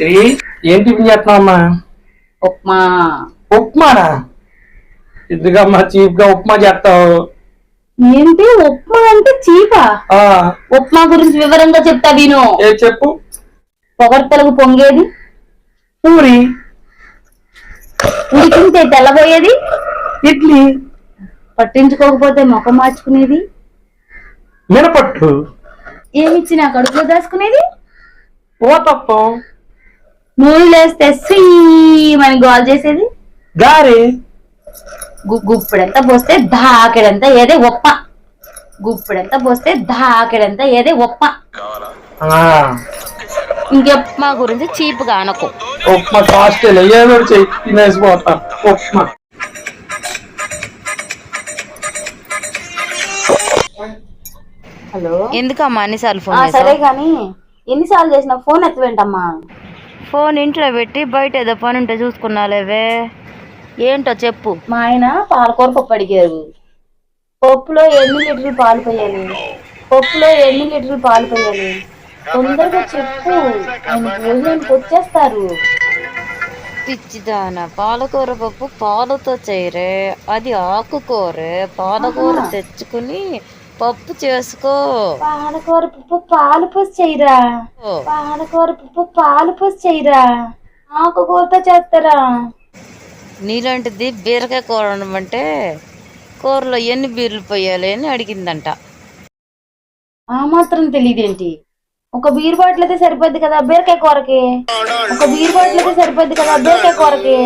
ఏం టిఫిన్ చేస్తున్నావమ్మా? ఉప్మా. ఉప్మానా? ఎందుకమ్మా చీప్ గా ఉప్మా చేస్తావు? ఏంటి ఉప్మా అంటే చీపా? ఉప్మా గురించి వివరంగా చెప్తా విను. చెప్పు. పొగడ్తలకు పొంగేది పూరి, ఉడికింటే తెల్లబోయేది ఇడ్లీ, పట్టించుకోకపోతే ముఖం మార్చుకునేది మినపట్టు, ఏమిచ్చినా కడుపులో దాచుకునేది ఊతప్పం, నూనె లేస్తే శ్రీమని గోల్ చేసేది గారె, గుప్పెడంతా పోస్తే ధాకెడంతా ఏదే ఉప్మా. గుప్పెడంతా పోస్తే ధాకెడంతా ఏదే ఉప్మా. ఇంకెప్మా గురించి చీప్గా అనకు. ఉప్మా కాస్ట్ ఏదో చెయ్యి, తినేసిపోతా ఉప్మా. హలో, ఎందుకమ్మా అన్నిసార్లు ఫోన్ చేసావు? సరే గాని ఎన్నిసార్లు చేసినా ఫోన్ ఎత్తవేంటమ్మా? ఫోన్ ఇంట్లో పెట్టి బయట ఏదో పని ఉంటే చూసుకున్నాలేవే. ఏంటో చెప్పు. మా ఆయన పాలకూర పప్పు అడిగారు. పప్పులో ఎన్ని లీటర్లు పాలు పోయాలి? పప్పులో ఎన్ని లీటర్లు పాలు పోయాలి? తొందరగా చెప్పు, ఆయన భోజనానికి వచ్చేస్తారు. పిచ్చిదాన, పాలకూర పప్పు పాలతో చేయరే, అది ఆకుకూర. పాలకూర తెచ్చుకుని పప్పు చేసుకో. పాలకూర పప్పు పాలు పోసి చేయరా? పాలకూర పప్పు పాలు పోసి చేయరా? ఆకుకూరతో చేస్తారా? నీలాంటిది బీరకాయ కూర వండమంటే కూరలో ఎన్ని బీర్లు పోయాలి అని అడిగిందంట. ఆ మాత్రం తెలియదేంటి? ఒక బీర్ బాటిల్ అయితే సరిపోద్ది కదా బీరకాయ కూరకి. ఒక బీర్ బాటిల్ అయితే సరిపోద్ది కదా బీరకాయ కూరకి.